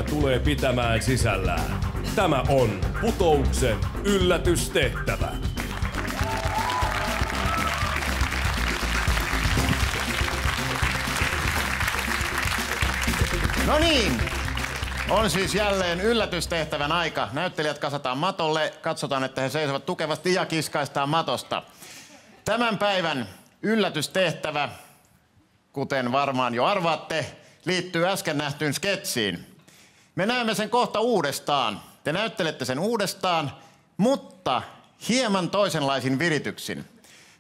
Tulee pitämään sisällään. Tämä on Putouksen yllätystehtävä. No niin, on siis jälleen yllätystehtävän aika. Näyttelijät kasataan matolle, katsotaan, että he seisovat tukevasti ja kiskaistaan matosta. Tämän päivän yllätystehtävä, kuten varmaan jo arvaatte, liittyy äsken nähtyyn sketsiin. Me näemme sen kohta uudestaan. Te näyttelette sen uudestaan, mutta hieman toisenlaisin virityksin.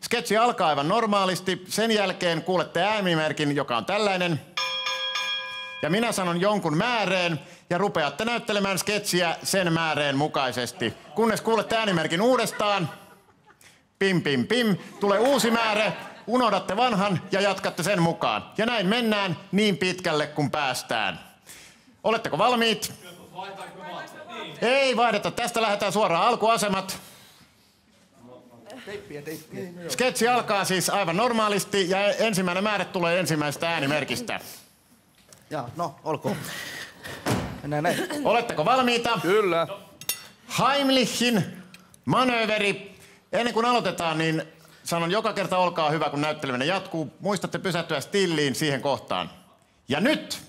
Sketsi alkaa aivan normaalisti. Sen jälkeen kuulette äänimerkin, joka on tällainen. Ja minä sanon jonkun määreen ja rupeatte näyttelemään sketsiä sen määreen mukaisesti. Kunnes kuulette äänimerkin uudestaan. Pim, pim, pim. Tulee uusi määrä. Unohdatte vanhan ja jatkatte sen mukaan. Ja näin mennään niin pitkälle, kun päästään. Oletteko valmiit? Ei vaihdeta. Tästä lähdetään suoraan alkuasemat. Sketsi alkaa siis aivan normaalisti ja ensimmäinen määrä tulee ensimmäisestä äänimerkistä. Jaa, no, olkoon. Mennään näin. Oletteko valmiita? Kyllä. Heimlichin manööveri. Ennen kuin aloitetaan, niin sanon joka kerta olkaa hyvä, kun näytteleminen jatkuu. Muistatte pysähtyä stilliin siihen kohtaan. Ja nyt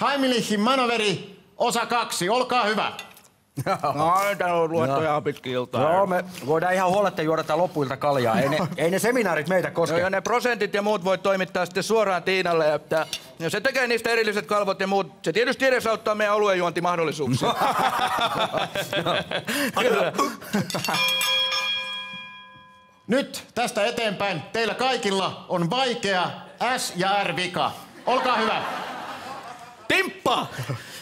Heimlichin manööveri osa 2. Olkaa hyvä. No, täällä on luettu ihan pitkin iltaa. Joo, me voidaan ihan huoletta juoda tää loppuilta kaljaa. Ei ne seminaarit meitä koske. No, ja ne prosentit ja muut voit toimittaa sitten suoraan Tiinalle. Että jos se tekee niistä erilliset kalvot ja muut, se tietysti edesauttaa meidän oluenjuontimahdollisuuksia. Nyt tästä eteenpäin teillä kaikilla on vaikea S- ja R-vika. Olkaa hyvä. Timppa!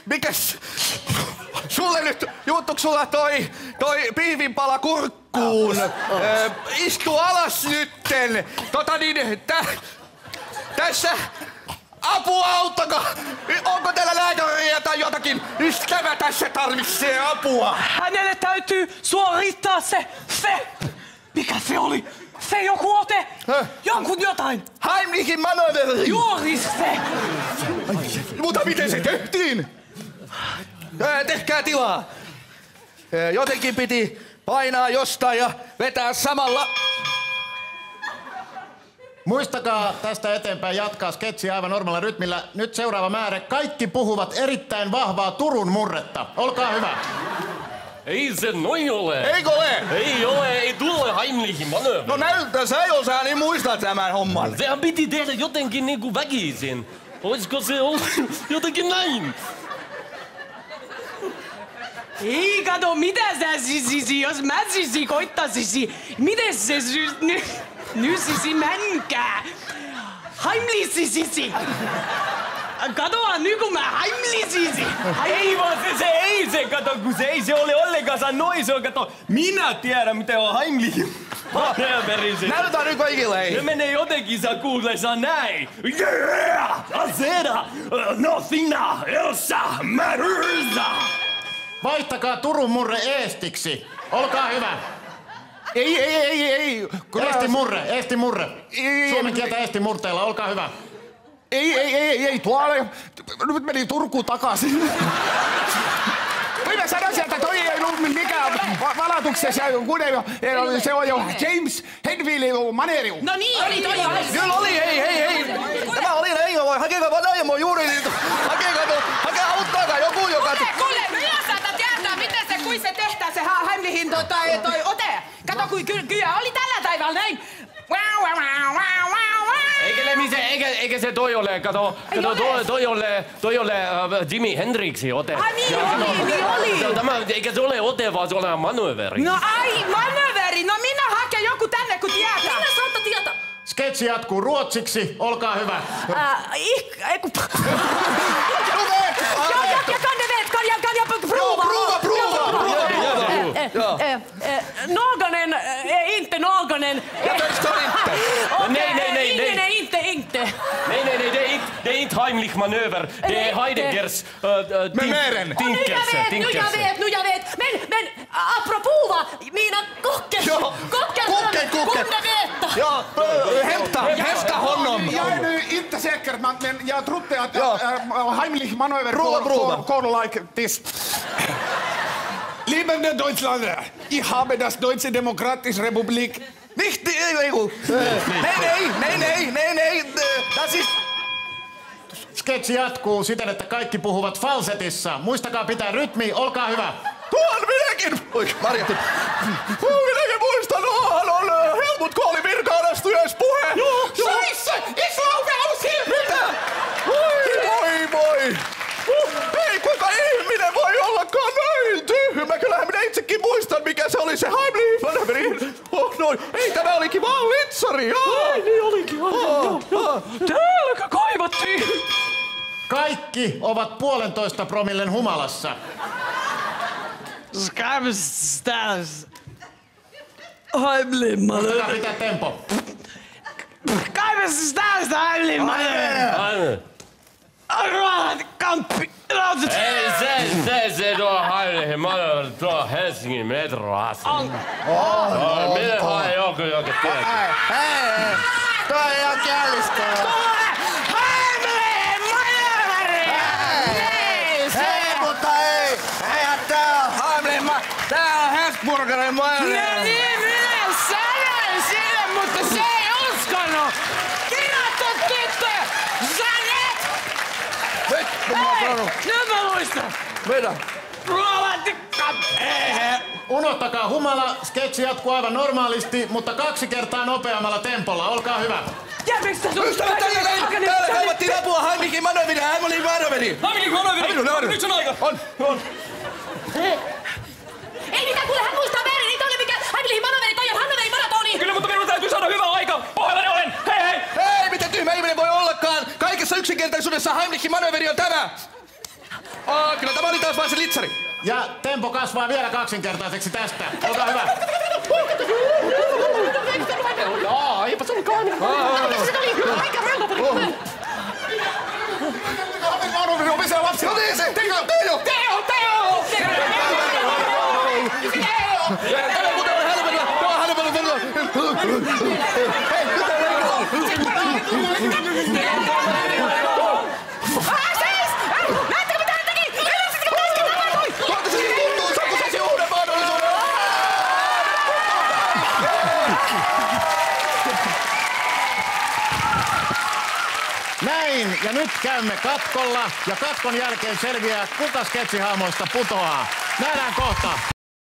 Mikäs? Sulle nyt, juuttuks sulla toi piivinpala kurkkuun? Istu alas nytten! Tässä... Apua, auttakaa! Onko teillä lääkäriä tai jotakin? Ystävä tässä tarvitsee apua! Hänelle täytyy suorittaa se! Mikä se oli? Se joku ote! Jonkun jotain! Heimlichin manööveri! Juuri se! Mutta miten se tehtiin? Tehkää tilaa! Jotenkin piti painaa jostain ja vetää samalla... Muistakaa tästä eteenpäin jatkaa sketsiä aivan normaalilla rytmillä. Nyt seuraava määrä. Kaikki puhuvat erittäin vahvaa Turun murretta. Olkaa hyvä. Ei se noin ole. Eikö ole? Ei ole, ei tule Heimlichin manööveri. No näyttää sä, jos sä niin muistat tämän homman. Sehän piti tehdä jotenkin niinku väkisin. Olisiko se ollut jotenkin näin? Ei kato, mitä sä sisisi, jos mä koittasisi. Miten se nysisi mänkää? Heimlisisi. Katoa nyt kun mä heimlisisi. Ei vaan se, kato, kun se ei se ole ollenkaan noin, se on, kato, minä tiedän miten on Heimlichin manööveri. Näytetään nyt kaikille. Se menee jotenkin, sä kuulessa näin. Yeah! Azera! No sinä, Elsa, Marusa! Vaihtakaa Turun murre eestiksi. Olkaa hyvä. Ei. Eesti murre. Suomen kieltä eesti murteella. Olkaa hyvä. Ei, tuolla... Nyt meni Turkuun takaisin. Minä sanon sieltä, toi ei ollut mikään valatuksessa, se on jo James Hetfield maneeri. No niin, oli toi oli. Kyllä oli, hei. Tämä oli, ei voi, hakekaa vanhemmo juuri, hakekaa auttaakaan joku, joka... Kuule, minä saatan tietää, miten se, kuin se tehtää se Heimlichin toi ote. Kato, kyllä oli tällä taivalla näin. Eikä se toi ole, kato toi ole Jimi Hendrixin ote. Ai niin oli. Tämä, eikä se ole ote, vaan se ole manööveri. No ai, manööveri. No minä haken joku tänne, kun tietää. Minä saattaa tietää. Sketsi jatkuu ruotsiksi. Olkaa hyvä. Någonen, inte Nej, det är inte Heimlich-manöver. Det är Heideggers Mären. Tinkelse. Nu jag vet. Men apropå vad mina kocken kunde veta. Ja, hämta honom. Jag är nu inte säker, men jag trodde att Heimlich manöver går like this. Lieben Deutschlander, ich habe das Deutsche Demokratische Republik nicht Nej, das ist... Sketsi jatkuu siten, että kaikki puhuvat falsetissa. Muistakaa pitää rytmi, olkaa hyvä. Tuon minäkin! Oi, Marjatti. Minäkin muistan, on Helmut Kohlin virka-anastujaispuhe. Scheisse! Ich laufe aus Hilfe! Mitä? Voi! Ei, kuinka ihminen voi ollakaan näin tyhmä? Kyllähän minä itsekin muistan, mikä se oli se Heimlich-manöveri. Noin. Ei, tämä olikin vaan litsari. Niin olikin. Täälläkö kaivattiin? Kaikki ovat 1,5 promillen humalassa. Muistakaa pitää tempo. Ei, se tuo Heimlich-manöver tuo Helsingin metroasema. Miten vaan joku tietää. Toi on ihan källistä. Tää on Hesburgerin majoneesi. Niin minä sanoin sille, mutta se ei uskonut. Kirjoittu tyttö! Sanet! Nyt mä muistan. Mitä? Unohtakaa humala, sketsi jatkuu aivan normaalisti, mutta 2 kertaa nopeammalla tempolla. Olkaa hyvä. Ystävät, täällä kaivattiin apua Heimlichin manööveria. Heimlich-manööveri. Heimlich-manööveri! Nyt se on aika! On. Ei mitään, kuule hän muistaa väärin. Ei toi ole mikään Heimlich-manööveri, toi on Hannoverin maratoni. Kyllä, mutta minun täytyy saada hyvä aika! Pohjallani olen! Hei! Hei, mitä tyhmä ihminen voi ollakaan? Kaikessa yksinkertaisuudessa Heimlichin manööveri on tämä. Kyllä tämä oli taas vaan se litsari. Ja tempo kasvaa vielä 2-kertaiseksi tästä. Olkaa hyvä. Eipä se olikaan. Se oli aika rauhoittava. Opisella lapsia. Teo! Tämä muuten on hälvellä. Tämä on hälvellä. Hei, mitä leikkaa? Siis! Näettekö mitä hän teki? Yritettekö laskea tämän? Kuinka se tuntuu? Saanko se uuden mahdollisuuden? Näin, ja nyt käymme katkolla. Ja katkon jälkeen selviää, kuka sketsihahmoista putoaa. Nähdään kohta.